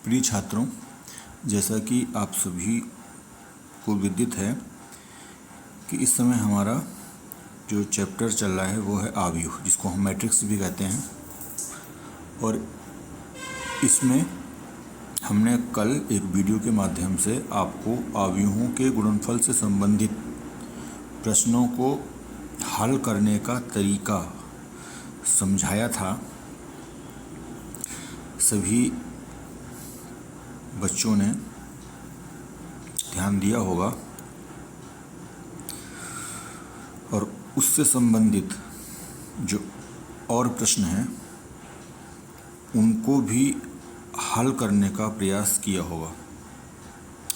प्रिय छात्रों, जैसा कि आप सभी को विदित है कि इस समय हमारा जो चैप्टर चल रहा है वो है आव्यूह, जिसको हम मैट्रिक्स भी कहते हैं। और इसमें हमने कल एक वीडियो के माध्यम से आपको आव्यूहों के गुणनफल से संबंधित प्रश्नों को हल करने का तरीका समझाया था। सभी बच्चों ने ध्यान दिया होगा और उससे संबंधित जो और प्रश्न हैं उनको भी हल करने का प्रयास किया होगा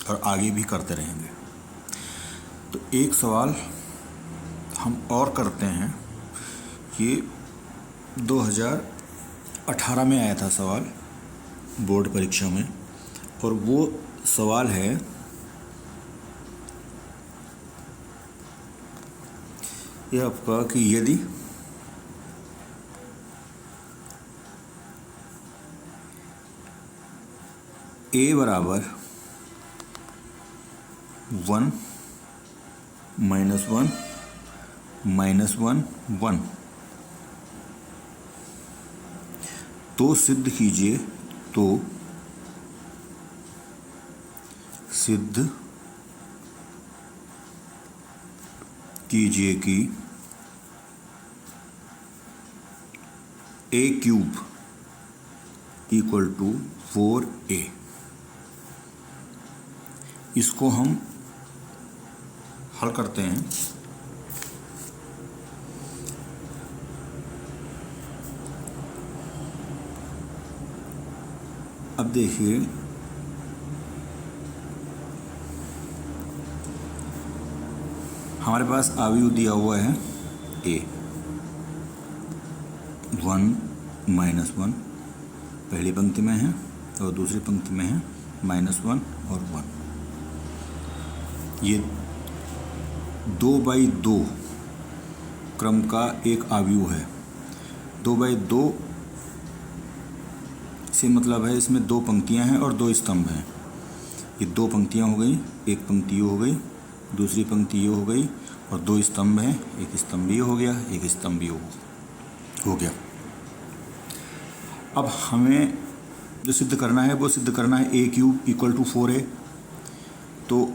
और आगे भी करते रहेंगे। तो एक सवाल हम और करते हैं। ये 2018 में आया था सवाल बोर्ड परीक्षा में, और वो सवाल है यह आपका कि यदि a बराबर 1 -1 -1 1 तो सिद्ध कीजिए कि a³ = 4a। इसको हम हल करते हैं। अब देखिए, हमारे पास आव्यूह दिया हुआ है a 1 -1 पहली पंक्ति में है और दूसरी पंक्ति में है -1 और 1। ये 2/2 क्रम का एक आव्यूह है। 2/2 से मतलब है इसमें 2 पंक्तियां हैं और 2 स्तंभ हैं। ये 2 पंक्तियां हो गई, एक पंक्ति ये हो गई, दूसरी पंक्ति ये हो गई और 2 स्तंभ हैं, एक स्तंभ ये हो गया, एक स्तंभ ये हो गया। अब हमें जो सिद्ध करना है वो सिद्ध करना है a³ = 4a। तो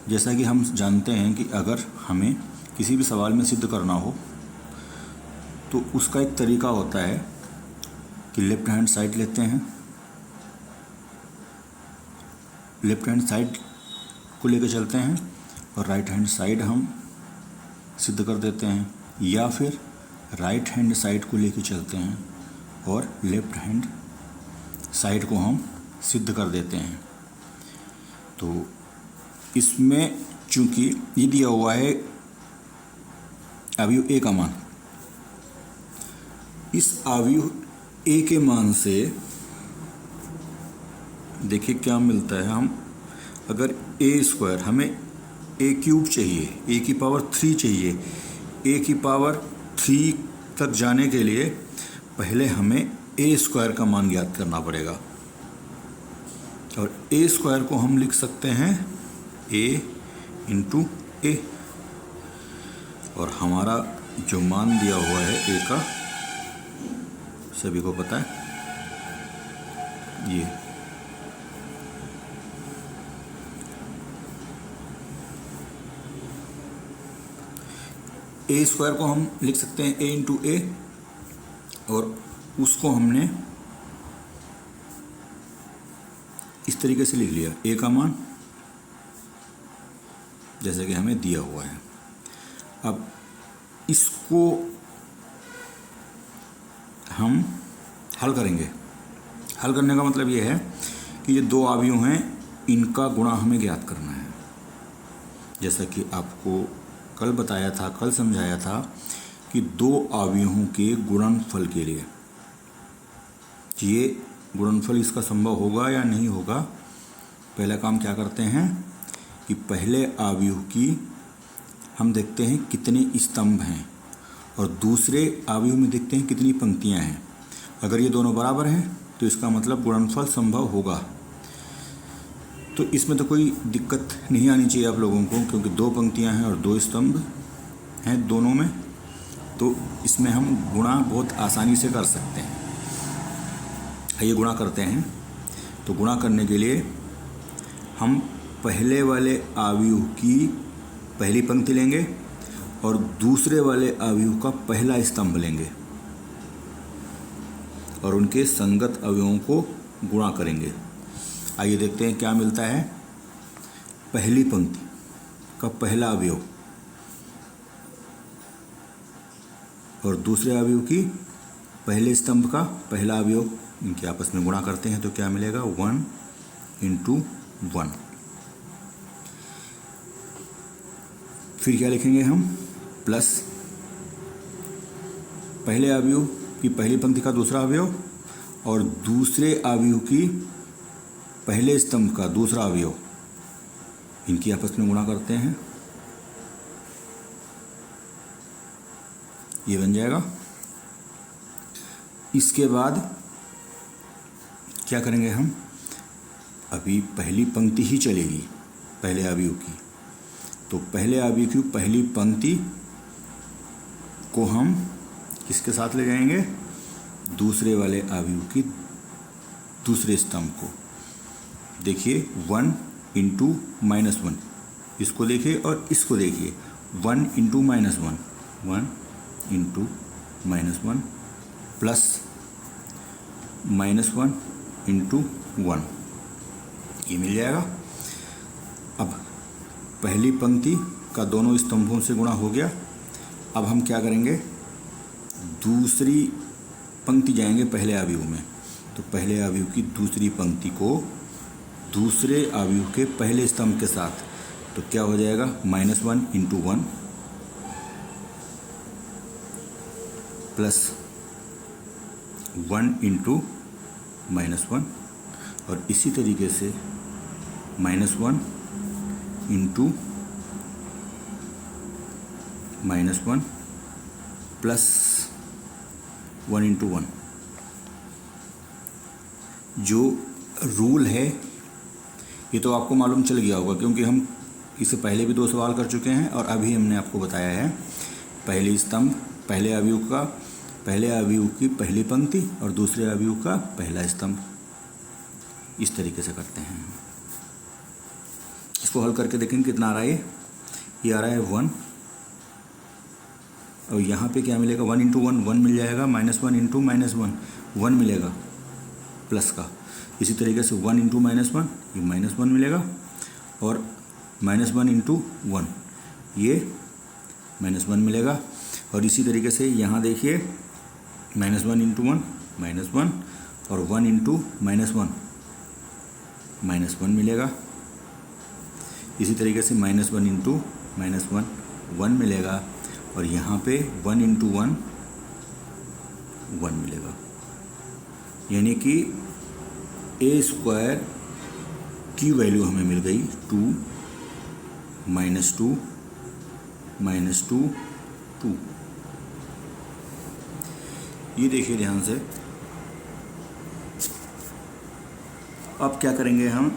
जैसा कि हम जानते हैं कि अगर हमें किसी भी सवाल में सिद्ध करना हो तो उसका एक तरीका होता है कि लेफ्ट हैंड साइड लेते हैं, लेफ्ट हैंड साइड को लेकर चलते हैं और राइट हैंड साइड हम सिद्ध कर देते हैं, या फिर राइट हैंड साइड को लेकर चलते हैं और लेफ्ट हैंड साइड को हम सिद्ध कर देते हैं। तो इसमें चूंकि ये दिया हुआ है आव्यूह a का मान, इस आव्यूह a के मान से देखिए क्या मिलता है। हम अगर a² हमें a³ चाहिए, a³ चाहिए, a³ तक जाने के लिए पहले हमें a² का मान ज्ञात करना पड़ेगा। और a² को हम लिख सकते हैं a × a, और हमारा जो मान दिया हुआ है a का सभी को पता है, ये a² को हम लिख सकते हैं a × a, और उसको हमने इस तरीके से लिख लिया a का मान जैसे कि हमें दिया हुआ है। अब इसको हम हल करेंगे। हल करने का मतलब ये है कि ये 2 आव्यूह हैं, इनका गुणा हमें ज्ञात करना है। जैसा कि आपको कल बताया था, कल समझाया था कि 2 आव्यूहों के गुणनफल के लिए ये गुणनफल इसका संभव होगा या नहीं होगा। पहला काम क्या करते हैं कि पहले आव्यूह की हम देखते हैं कितने स्तंभ हैं और दूसरे आव्यूह में देखते हैं कितनी पंक्तियां हैं। अगर ये दोनों बराबर हैं तो इसका मतलब गुणनफल संभव होगा। तो इसमें तो कोई दिक्कत नहीं आनी चाहिए आप लोगों को, क्योंकि 2 पंक्तियां हैं और 2 स्तंभ हैं दोनों में, तो इसमें हम गुणा बहुत आसानी से कर सकते हैं। आइए गुणा करते हैं। तो गुणा करने के लिए हम पहले वाले अवयव की पहली पंक्ति लेंगे और दूसरे वाले अवयव का पहला स्तंभ लेंगे और उनके संगत अवयवों को गुणा करेंगे। आइए देखते हैं क्या मिलता है। पहली पंक्ति का पहला अवयव और दूसरे अवयव की पहले स्तंभ का पहला अवयव, इनके आपस में गुणा करते हैं तो क्या मिलेगा, 1 × 1। फिर क्या लिखेंगे हम, प्लस पहले अवयव की पहली पंक्ति का दूसरा अवयव और दूसरे अवयव की पहले स्तंभ का दूसरा अवयव, इनकी आपस में गुणा करते हैं, ये बन जाएगा। इसके बाद क्या करेंगे हम, अभी पहली पंक्ति ही चलेगी पहले अवयव की, तो पहले अवयव की पहली पंक्ति को हम किसके साथ ले जाएंगे, दूसरे वाले अवयव की दूसरे स्तंभ को। देखिए 1 × -1, इसको देखिए और इसको देखिए, 1 × -1, 1 × -1 प्लस -1 × 1, ये मिल जाएगा। अब पहली पंक्ति का दोनों स्तंभों से गुणा हो गया। अब हम क्या करेंगे, दूसरी पंक्ति जाएंगे पहले अवयव में, तो पहले अवयव की दूसरी पंक्ति को दूसरे अवयव के पहले स्तंभ के साथ, तो क्या हो जाएगा, -1 × 1 प्लस 1 × -1 और इसी तरीके से -1 × -1 प्लस 1 × 1। जो रूल है ये तो आपको मालूम चल गया होगा, क्योंकि हम इससे पहले भी 2 सवाल कर चुके हैं और अभी हमने आपको बताया है पहली स्तंभ पहले अवयव की पहली पंक्ति और दूसरे अवयव का पहला स्तंभ, इस तरीके से करते हैं। इसको हल करके देखेंगे कितना आ रहा है। ये आ रहा है 1 और यहाँ पे क्या मिलेगा, 1 × 1 1 मिल जाएगा, -1 × -1 1 मिलेगा प्लस का। इसी तरीके से 1 × -1 ये -1 मिलेगा और -1 × 1 ये -1 मिलेगा। और इसी तरीके से यहाँ देखिए -1 × 1 -1 और 1 × -1 मिलेगा। इसी तरीके से -1 × -1 1 मिलेगा और यहाँ पे 1 × 1 1 मिलेगा। यानी कि a² की वैल्यू हमें मिल गई 2 -2 -2 2। ये देखिए ध्यान से। अब क्या करेंगे हम,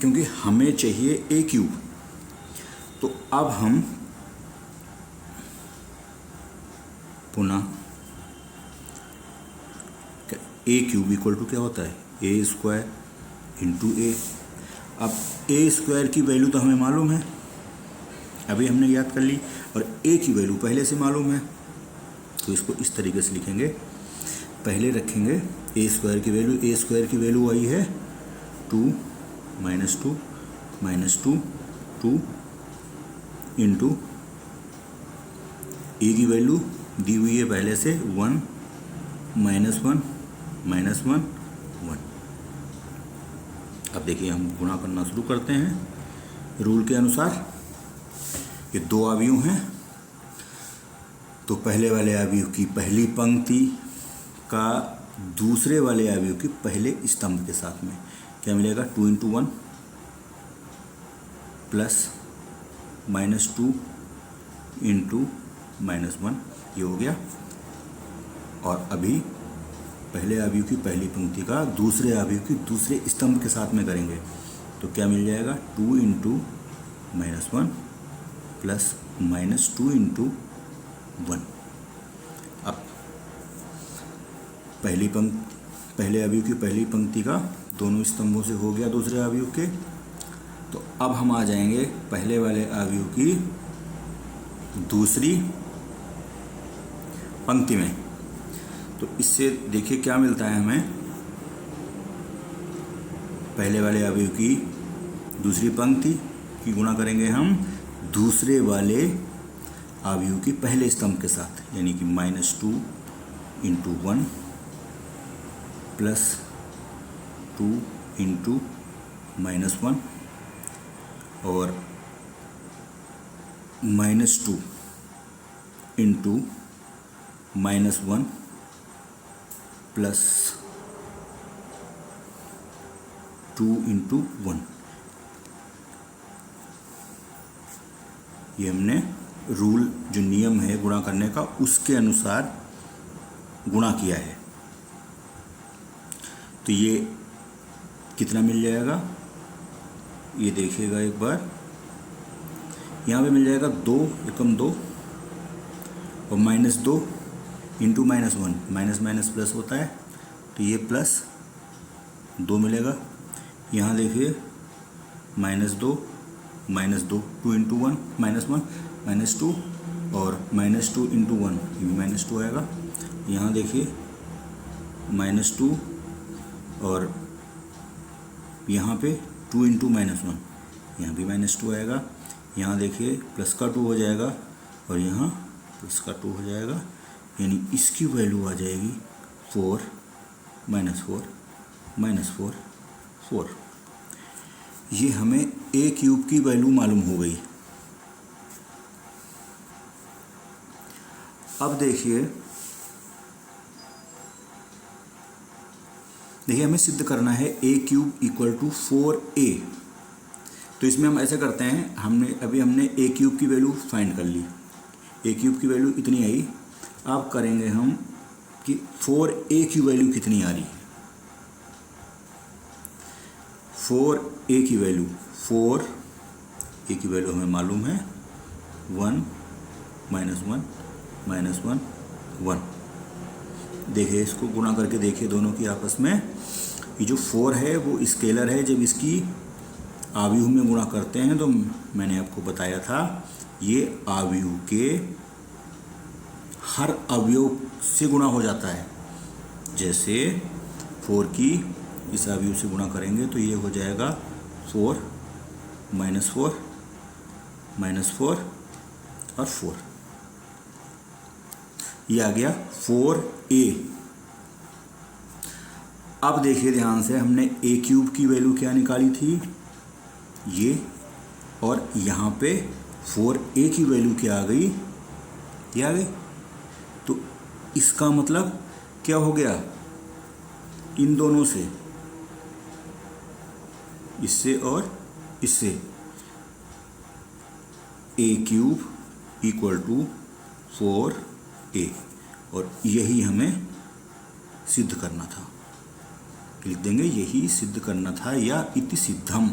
क्योंकि हमें चाहिए a³, तो अब हम पुनः a³ इक्वल टू क्या होता है, a² × a। अब a² की वैल्यू तो हमें मालूम है, अभी हमने याद कर ली, और a की वैल्यू पहले से मालूम है, तो इसको इस तरीके से लिखेंगे। पहले रखेंगे a² की वैल्यू, a² की वैल्यू आई है 2 -2 -2 2 इंटू a की वैल्यू दी हुई है पहले से 1 -1 -1 1। अब देखिए हम गुणा करना शुरू करते हैं रूल के अनुसार। ये 2 अवयव हैं, तो पहले वाले अवयव की पहली पंक्ति का दूसरे वाले अवयव के पहले स्तंभ के साथ में क्या मिलेगा, 2 × 1 प्लस -2 × -1, ये हो गया। और अभी पहले अवयव की पहली पंक्ति का दूसरे अवयव की दूसरे स्तंभ के साथ में करेंगे तो क्या मिल जाएगा, 2 इंटू -1 प्लस -2 इंटू 1। अब पहले अवयव की पहली पंक्ति का दोनों स्तंभों से हो गया दूसरे अवयव के, तो अब हम आ जाएंगे पहले वाले अवयव की दूसरी पंक्ति में। तो इससे देखिए क्या मिलता है हमें, पहले वाले अवयव की दूसरी पंक्ति की गुणा करेंगे हम दूसरे वाले अवयव की पहले स्तंभ के साथ, यानी कि -2 इंटू 1 प्लस 2 इंटू -1 और -2 इंटू -1 प्लस 2 इंटू 1। ये हमने रूल जो नियम है गुणा करने का उसके अनुसार गुणा किया है। तो ये कितना मिल जाएगा, ये देखिएगा एक बार, यहाँ पे मिल जाएगा 2 एकम 2 और -2 इंटू -1, माइनस माइनस प्लस होता है तो ये +2 मिलेगा। यहाँ देखिए -2 2 इंटू 1 -1 -2 और -2 इंटू 1 ये भी -2 आएगा। यहाँ देखिए -2 और यहाँ पे 2 इंटू -1 यहाँ भी -2 आएगा। यहाँ देखिए प्लस का 2 हो जाएगा और यहाँ प्लस का 2 हो जाएगा, यानी इसकी वैल्यू आ जाएगी 4 -4 4। ये हमें a क्यूब की वैल्यू मालूम हो गई। अब देखिए हमें सिद्ध करना है a cube equal to 4a। तो इसमें हम ऐसे करते हैं, हमने a क्यूब की वैल्यू फाइंड कर ली, a क्यूब की वैल्यू इतनी आई। अब करेंगे हम कि 4a की वैल्यू कितनी आ रही है। 4a की वैल्यू हमें मालूम है 1 -1 -1 1। देखिए इसको गुणा करके देखिए दोनों की आपस में, ये जो 4 है वो स्केलर है, जब इसकी आव्यूह में गुणा करते हैं तो मैंने आपको बताया था ये आव्यूह के हर अवयव से गुणा हो जाता है। जैसे 4 की इस अवयव से गुणा करेंगे तो ये हो जाएगा 4 -4 -4 और 4, ये आ गया 4a। अब देखिए ध्यान से, हमने a क्यूब की वैल्यू क्या निकाली थी ये, और यहाँ पे 4a की वैल्यू क्या आ गई, ये आ गई। तो इसका मतलब क्या हो गया, इन दोनों से, इससे और इससे, a cube equal to 4a, और यही हमें सिद्ध करना था। लिख देंगे यही सिद्ध करना था, या इति सिद्धम।